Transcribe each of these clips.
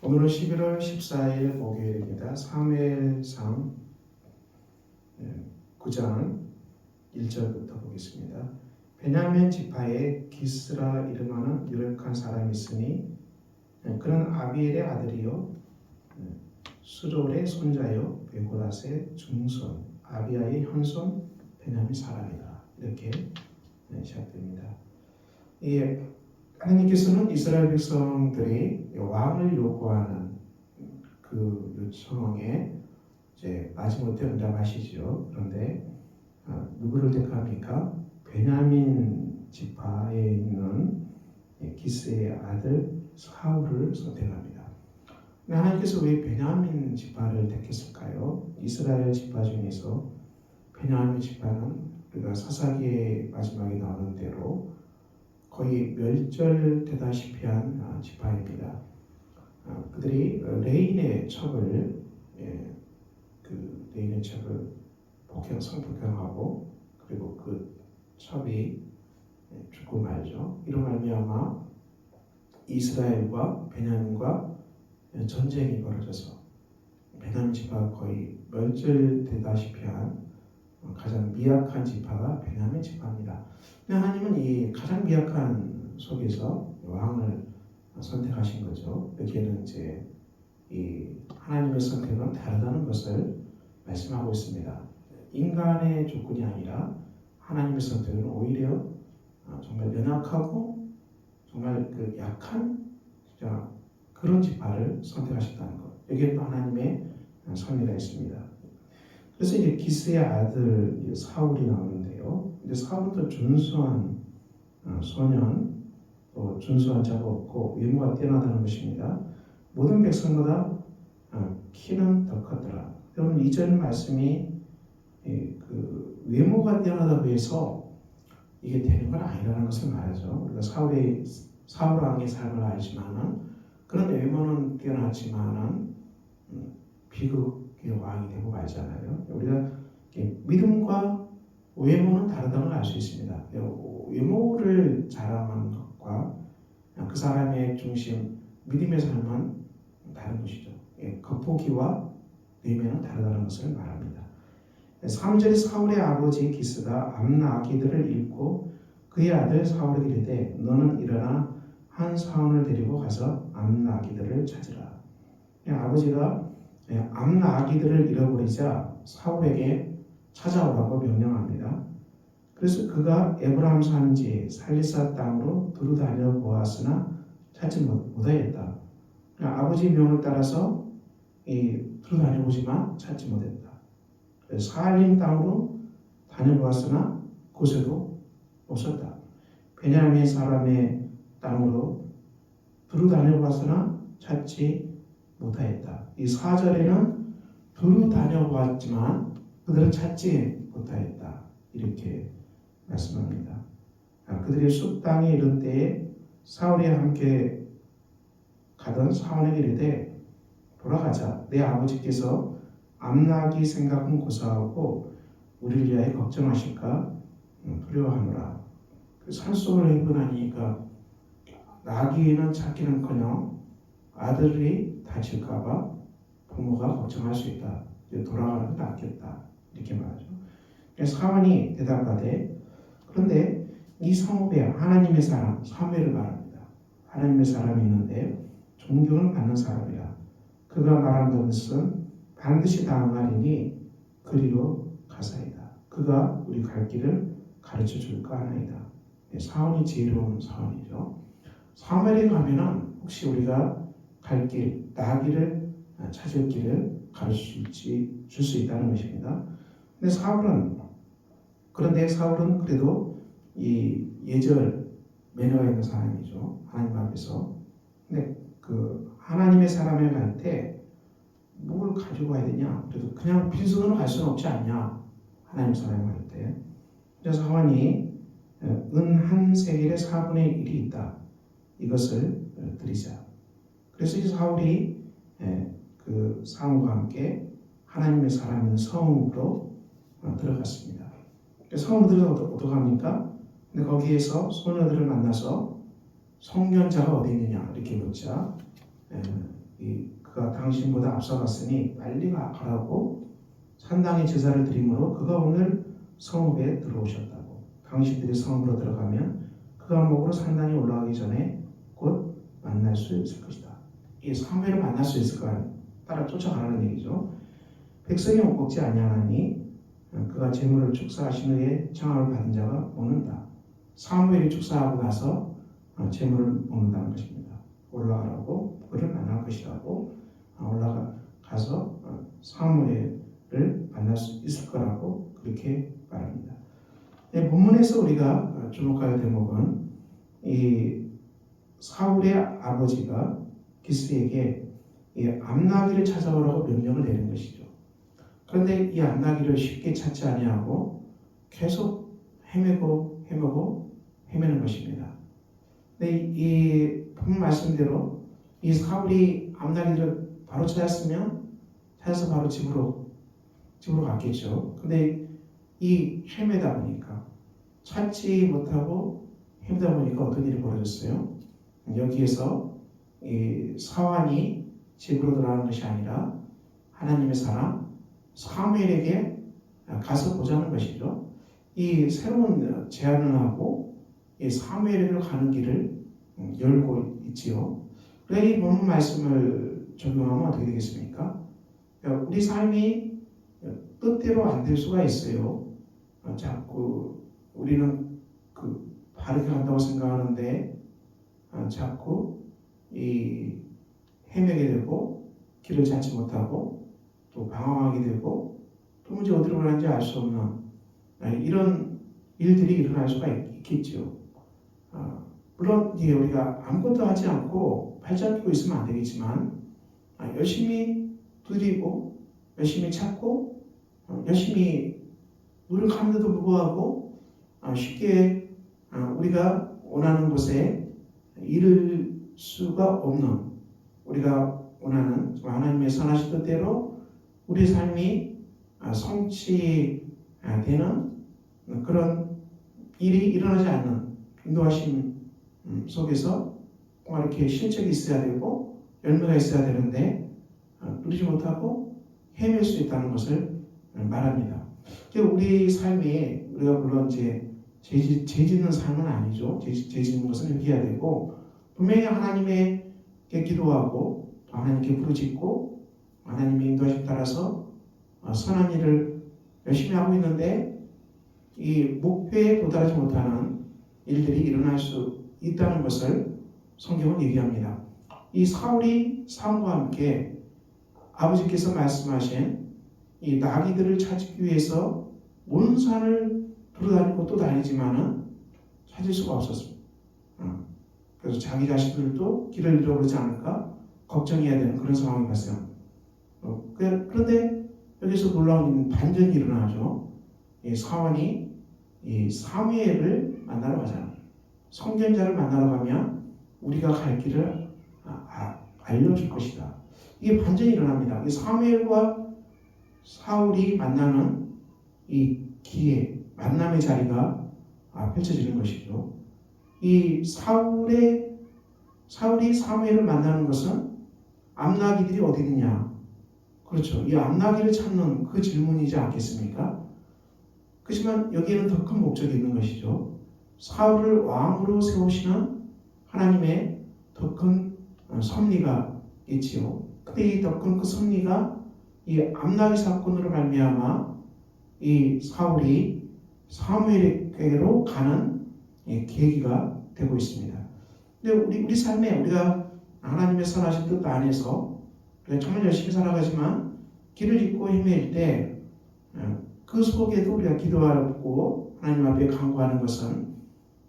오늘은 11월 14일 목요일입니다. 사무엘상 9장 1절부터 보겠습니다. 베냐민 지파에 기스라 이름하는 유력한 사람이 있으니 그는 아비엘의 아들이요 수롤의 손자요 베고랏의 중손 아비아의 현손 베냐민 사람이다. 이렇게 시작됩니다. 하나님께서는 이스라엘 백성들이 왕을 요구하는 그 요청에 이제 마지못해 응답하시죠. 그런데 누구를 택합니까? 베냐민 지파에 있는 기스의 아들 사울을 선택합니다. 하나님께서 왜 베냐민 지파를 택했을까요? 이스라엘 지파 중에서 베냐민 지파는 우리가 사사기의 마지막에 나오는 대로 거의 멸절되다시피 한 지파입니다. 그들이 레인의 첩을 레인의 첩을 성폭행하고 그리고 그 첩이 죽고 말죠. 이로 말미암아 이스라엘과 베냐민과 전쟁이 벌어져서 베냐민 지파가 거의 멸절되다시피 한 가장 미약한 지파가 베냐민 지파입니다. 하나님은 이 가장 미약한 속에서 왕을 선택하신 거죠. 여기에는 이제 이 하나님의 선택은 다르다는 것을 말씀하고 있습니다. 인간의 조건이 아니라 하나님의 선택은 오히려 정말 연약하고 정말 그 약한 진짜 그런 지파를 선택하셨다는 것. 여기에 또 하나님의 섭리가 있습니다. 그래서 이제 기스의 아들 사울이 나오는데요. 근데 사울은 또 준수한 소년, 또 준수한 자가 없고 외모가 뛰어나다는 것입니다. 모든 백성보다 키는 더 컸더라. 여러분 2절 말씀이 그 외모가 뛰어나다고 해서 이게 되는 건 아니라는 것을 말하죠. 우리가 사울 왕의 삶을 알지만은 그런 외모는 뛰어나지만은 비극의 왕이 되고 말잖아요. 우리가 믿음과 외모는 다르다는 걸 알 수 있습니다. 외모를 자랑하는 것과 그 사람의 중심, 믿음의 삶은 다른 것이죠. 겉보기와 내면은 다르다는 것을 말합니다. 3절에 사울의 아버지 기스가 암나 아기들을 잃고 그의 아들 사울에게 이르되 너는 일어나 한 사원을 데리고 가서 암나 아기들을 찾으라. 아버지가 암나 아기들을 잃어버리자 사울에게 찾아오라고 명령합니다. 그래서 그가 에브라임 산지 살리사 땅으로 두루 다녀 보았으나 찾지 못하였다. 아버지 명을 따라서 두루 다녀보지만 찾지 못했다. 사할림 땅으로 다녀보았으나 곳에도 없었다. 베냐민 사람의 땅으로 두루 다녀보았으나 찾지 못하였다. 이 4절에는 두루 다녀보았지만 그들은 찾지 못하였다. 이렇게 말씀합니다. 그들이 숲 땅에 이른 때에 사울이 함께 가던 사원에게 이르되 돌아가자. 내 아버지께서 암나기 생각은 고사하고 우리를 위하여 걱정하실까 두려워하노라. 그 산속을 행군하니까 나귀는 찾기는커녕 아들이 다칠까봐 부모가 걱정할 수 있다. 돌아가는 게 낫겠다. 이렇게 말하죠. 사원이 대답하되 그런데 이 성읍에 하나님의 사람 사무엘을 말합니다. 하나님의 사람이 있는데 존경을 받는 사람이라. 그가 말하는 것은 반드시 당하리니 그리로 가사이다. 그가 우리 갈 길을 가르쳐 줄까 하나이다. 사원이 지혜로운 사원이죠. 사무엘에 가면은 혹시 우리가 갈 길, 나기를 찾을 길을 가르쳐 줄 수 있다는 것입니다. 그런데 사울은 그래도 이 예절 매너가 있는 사람이죠. 하나님 앞에서. 근데 그 하나님의 사람에 갈 때 뭘 가지고 가야 되냐? 그래도 그냥 빈손으로 갈 수는 없지 않냐? 하나님 사람에 갈 때. 그래서 사원이 은 한 세겔의 4분의 1이 있다. 이것을 드리자. 그래서 이 사울이 그 사울과 함께 하나님의 사람인 성읍으로 들어갔습니다. 성읍으로 들어가서 어떻게 합니까? 근데 거기에서 소녀들을 만나서 성년자가 어디 있느냐 이렇게 묻자 그가 당신보다 앞서갔으니 빨리 가라고 산당에 제사를 드림으로 그가 오늘 성읍에 들어오셨다고. 당신들이 성읍으로 들어가면 그가 목으로 산당에 올라가기 전에 곧 만날 수 있을 것이다. 이 사무엘을 만날 수 있을까? 따라 쫓아가라는 얘기죠. 백성이 옥곡지 아니하나니 그가 제물을 축사하신 후에 청함을 받은 자가 오는다. 사무엘이 축사하고 나서 제물을 먹는다는 것입니다. 올라가라고 그를 만날 것이라고 올라가서 사무엘을 만날 수 있을 거라고 그렇게 말합니다. 본문에서 우리가 주목할 대목은 이 사울의 아버지가 기스에게 이 암나기를 찾아오라고 명령을 내린 것이죠. 그런데 이 암나기를 쉽게 찾지 아니하고 계속 헤매는 것입니다. 근데 이 본문 말씀대로 이 사울이 암나기를 바로 찾아서 바로 집으로 갔겠죠. 근데 이 헤매다 보니까 찾지 못하고 헤매다 보니까 어떤 일이 벌어졌어요? 여기에서 이 사환이 집으로 돌아가는 것이 아니라 하나님의 사람 사무엘에게 가서 보자는 것이죠. 이 새로운 제안을 하고 이 사무엘에게 가는 길을 열고 있지요. 그래서 이 본문 말씀을 적용하면 어떻게 되겠습니까? 우리 삶이 뜻대로 안 될 수가 있어요. 자꾸 우리는 바르게 간다고 생각하는데 자꾸 이 헤매게 되고 길을 찾지 못하고 또 방황하게 되고 또 문제 어디로 가는지 알 수 없는 이런 일들이 일어날 수가 있겠죠. 물론 이게 우리가 아무것도 하지 않고 발잡고 있으면 안 되겠지만 열심히 두드리고 열심히 찾고 열심히 노력하는데도 불구하고 쉽게 우리가 원하는 곳에 이를 수가 없는 우리가 원하는 하나님의 선하신 뜻대로 우리 삶이 성취되는 그런 일이 일어나지 않는 인도하심 속에서 꼭 이렇게 실적이 있어야 되고 열매가 있어야 되는데 누리지 못하고 헤맬 수 있다는 것을 말합니다. 우리 삶이 우리가 물론 죄 짓는 삶은 아니죠. 죄 짓는 것은 회개해야 되고 분명히 하나님께 기도하고 하나님께 부르짖고 하나님의 인도하심 따라서 선한 일을 열심히 하고 있는데 이 목표에 도달하지 못하는 일들이 일어날 수 있다는 것을 성경은 얘기합니다. 이 사울이 사울과 함께 아버지께서 말씀하신 이 나귀들을 찾기 위해서 온 산을 돌아다니고 또 다니지만은 찾을 수가 없었습니다. 그래서 자기 자신들도 길을 잃어버리지 않을까 걱정해야 되는 그런 상황이 발생합니다. 그런데 여기서 놀라운 반전이 일어나죠. 이 사원이 이 사무엘을 만나러 가잖아요. 선견자를 만나러 가면 우리가 갈 길을 알려줄 것이다. 이게 반전이 일어납니다. 이 사무엘과 사울이 만나는 이 기회, 만남의 자리가 펼쳐지는 것이죠. 이 사울이 사무엘을 만나는 것은 암나기들이 어디 있느냐? 그렇죠. 이 암나기를 찾는 그 질문이지 않겠습니까? 그렇지만 여기에는 더 큰 목적이 있는 것이죠. 사울을 왕으로 세우시는 하나님의 더 큰 섭리가 있지요. 근데 이 더 큰 그 섭리가 이 암나기 사건으로 말미암아 이 사울이 사무엘에게로 가는 계기가 되고 있습니다. 근데 우리 삶에 우리가 하나님의 선하신 뜻 안에서 정말 열심히 살아가지만 길을 잃고 헤맬 때 그 속에도 우리가 기도하고 하나님 앞에 간구하는 것은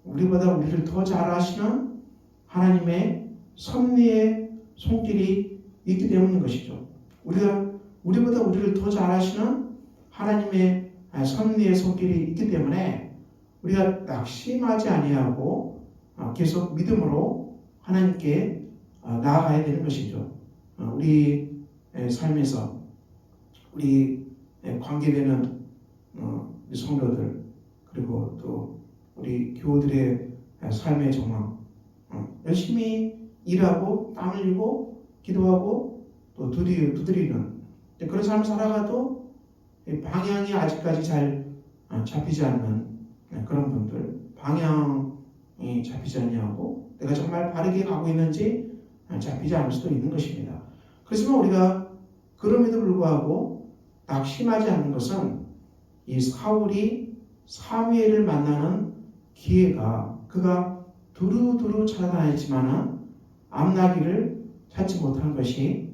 우리보다 우리를 더 잘 아시는 하나님의 섭리의 손길이 있기 때문인 것이죠. 우리보다 우리를 더 잘 아시는 하나님의 섭리의 손길이 있기 때문에 우리가 낙심하지 아니하고 계속 믿음으로 하나님께 나아가야 되는 것이죠. 우리 삶에서 우리 관계되는 우리 성도들 그리고 또 우리 교우들의 삶의 정황 열심히 일하고 땀 흘리고 기도하고 또 두드리는 그런 삶을 살아가도 방향이 아직까지 잘 잡히지 않는 그런 분들, 방향이 잡히지 않냐고 내가 정말 바르게 가고 있는지 잡히지 않을 수도 있는 것입니다. 그렇지만 우리가 그럼에도 불구하고 낙심하지 않는 것은 이 사울이 사무엘을 만나는 기회가 그가 두루두루 찾아다녔지만은 암나기를 찾지 못한 것이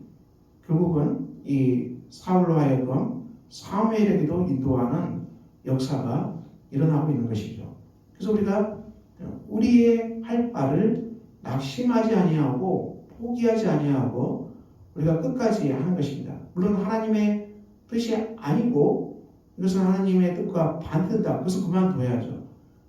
결국은 이 사울로 하여금 사무엘에게도 인도하는 역사가 일어나고 있는 것이죠. 그래서 우리가 우리의 할 바를 낙심하지 아니하고 포기하지 아니하고 우리가 끝까지 하는 것입니다. 물론 하나님의 뜻이 아니고 이것은 하나님의 뜻과 반대다. 그것은 그만둬야죠.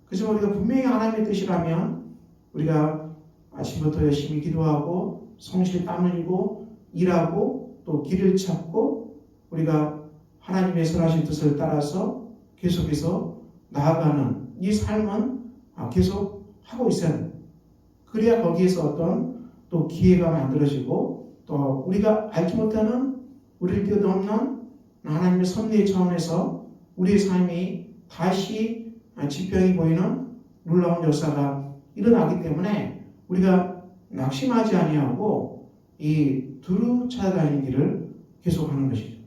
그렇지만 우리가 분명히 하나님의 뜻이라면 우리가 아침부터 열심히 기도하고 성실히 땀 흘리고 일하고 또 길을 찾고 우리가 하나님의 선하신 뜻을 따라서 계속해서 나아가는 이 삶은 계속 하고 있어야 합니다. 그래야 거기에서 어떤 또 기회가 만들어지고 또 우리가 알지 못하는 우리를 뛰어넘는 하나님의 섭리의 차원에서 우리의 삶이 다시 지평이 보이는 놀라운 역사가 일어나기 때문에 우리가 낙심하지 아니하고 이 두루 찾아다니는 길을 계속하는 것이죠.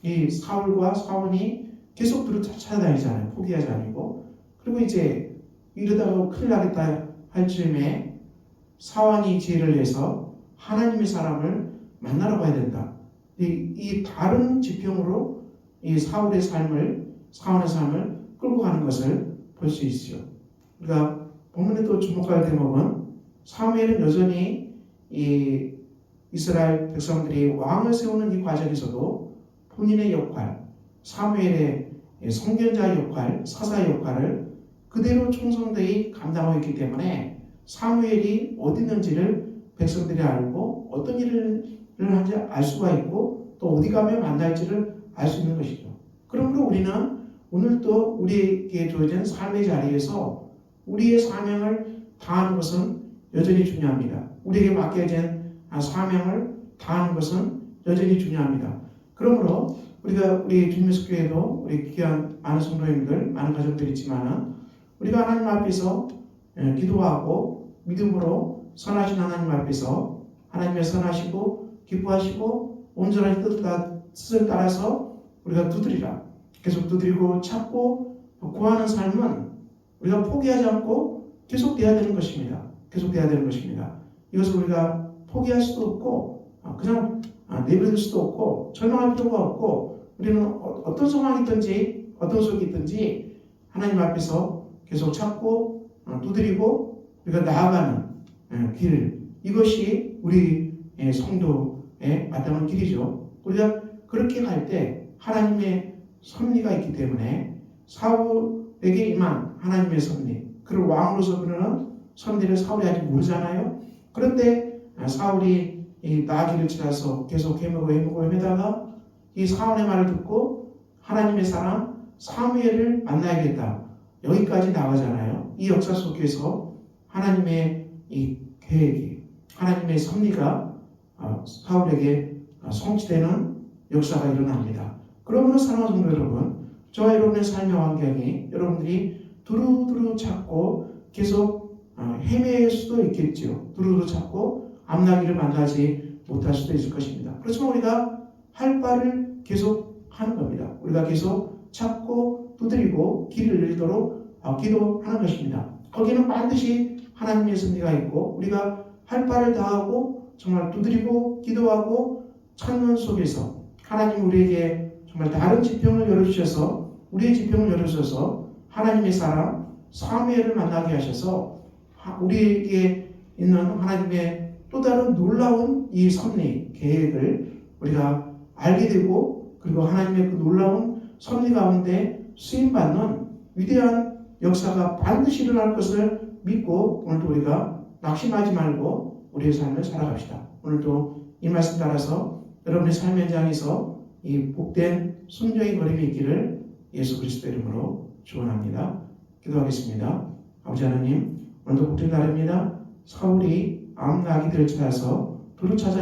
이 사울과 사원이 계속 두루 찾아다니잖아요. 포기하지 아니고. 그리고 이제 이러다가 큰일 나겠다 할 즈음에 사원이 지혜를 내서 하나님의 사람을 만나러 가야 된다. 이 다른 지평으로 이 사울의 삶을 사원의 삶을 끌고 가는 것을 볼 수 있죠. 그러니까 본문에 또 주목할 대목은 사무엘은 여전히 이 이스라엘 백성들이 왕을 세우는 이 과정에서도 본인의 역할, 사무엘의 선견자 역할, 사사 역할을 그대로 충성되이 감당하고 있기 때문에 사무엘이 어디 있는지를 백성들이 알고 어떤 일을 하는지 알 수가 있고 또 어디 가면 만날지를 알 수 있는 것이죠. 그러므로 우리는 오늘도 우리에게 주어진 삶의 자리에서 우리의 사명을 다하는 것은 여전히 중요합니다. 우리에게 맡겨진 사명을 다하는 것은 여전히 중요합니다. 그러므로 우리가 우리 주님의 교회도 우리 귀한 많은 성도님들, 많은 가족들이 있지만은 우리가 하나님 앞에서 기도하고 믿음으로 선하신 하나님 앞에서 하나님의 선하시고 기뻐하시고 온전한 뜻을 따라서 우리가 두드리라. 계속 두드리고 찾고 구하는 삶은 우리가 포기하지 않고 계속돼야 되는 것입니다. 계속돼야 되는 것입니다. 이것을 우리가 포기할 수도 없고 그냥 내버릴 수도 없고 절망할 필요가 없고 우리는 어떤 상황이든지 어떤 속이 있든지 하나님 앞에서 계속 찾고 두드리고 우리가 나아가는 길, 이것이 우리 성도의 마땅한 길이죠. 우리가 그렇게 갈 때 하나님의 섭리가 있기 때문에 사울에게 임한 하나님의 섭리, 그를 왕으로서 그러는 섭리를 사울이 아직 모르잖아요. 그런데 사울이 이 나귀를 찾아서 계속 헤매다가 이 사울의 말을 듣고 하나님의 사람 사무엘을 만나야겠다. 여기까지 나가잖아요. 이 역사 속에서 하나님의 이 계획이, 하나님의 섭리가 사울에게 성취되는 역사가 일어납니다. 그러므로 사랑하는 성도 여러분, 저와 여러분의 삶의 환경이 여러분들이 두루두루 찾고 계속 헤맬 수도 있겠죠. 두루두루 찾고 앞나기를 만나지 못할 수도 있을 것입니다. 그렇지만 우리가 할 바를 계속 하는 겁니다. 우리가 계속 찾고 두드리고 길을 열리도록 기도하는 것입니다. 거기는 반드시 하나님의 섭리가 있고 우리가 할 바를 다하고 정말 두드리고 기도하고 찾는 속에서 하나님 우리에게 정말 다른 지평을 열어주셔서 우리의 지평을 열어주셔서 하나님의 사람 사무엘을 만나게 하셔서 우리에게 있는 하나님의 또 다른 놀라운 이 섭리 계획을 우리가 알게 되고 그리고 하나님의 그 놀라운 섭리 가운데 쓰임받는 위대한 역사가 반드시 일어날 것을 믿고 오늘도 우리가 낙심하지 말고 우리의 삶을 살아갑시다. 오늘도 이 말씀 따라서 여러분의 삶 현장에서 이 복된 순종의 걸음이 있기를 예수 그리스도 이름으로 축원합니다. 기도하겠습니다. 아버지 하나님, 오늘도 복된 날입니다. 사울이 암나귀들을 찾아서 돌을 찾아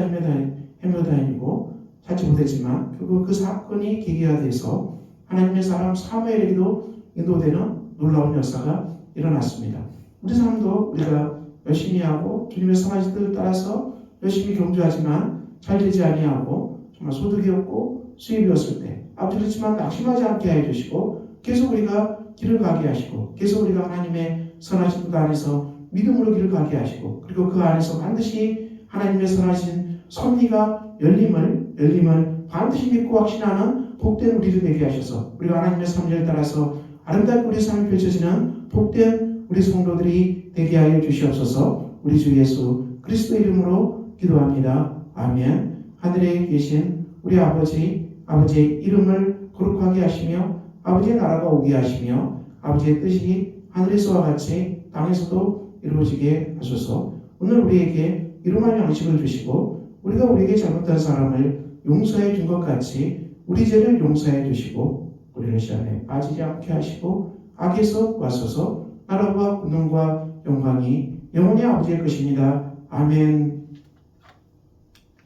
헤매다니고 찾지 못했지만 결국 그 사건이 계기가 돼서 하나님의 사람 사무엘에게도 인도되는 놀라운 역사가 일어났습니다. 우리 삶도 우리가 열심히 하고 주님의 선하신 뜻을 따라서 열심히 경주하지만 잘 되지 아니하고 정말 소득이 없고 수입이 없을 때 아버지 그렇지만 낙심하지 않게 해주시고 계속 우리가 길을 가게 하시고 계속 우리가 하나님의 선하신 뜻 안에서 믿음으로 길을 가게 하시고 그리고 그 안에서 반드시 하나님의 선하신 섭리가 열림을 반드시 믿고 확신하는 복된 우리들 되게 하셔서 우리가 하나님의 섭리를 따라서 아름답게 우리 삶이 펼쳐지는 복된 우리 성도들이 되게 하여 주시옵소서. 우리 주 예수 그리스도 이름으로 기도합니다. 아멘. 하늘에 계신 우리 아버지의 이름을 거룩하게 하시며 아버지의 나라가 오게 하시며 아버지의 뜻이 하늘에서와 같이 땅에서도 이루어지게 하소서. 오늘 우리에게 일용할 양식을 주시고 우리가 우리에게 잘못한 사람을 용서해 준 것 같이 우리 죄를 용서해 주시고 우리를 시험에 빠지지 않게 하시고 악에서 구하소서. 나라와 권능과 영광이 영원히 아버지의 것입니다. 아멘.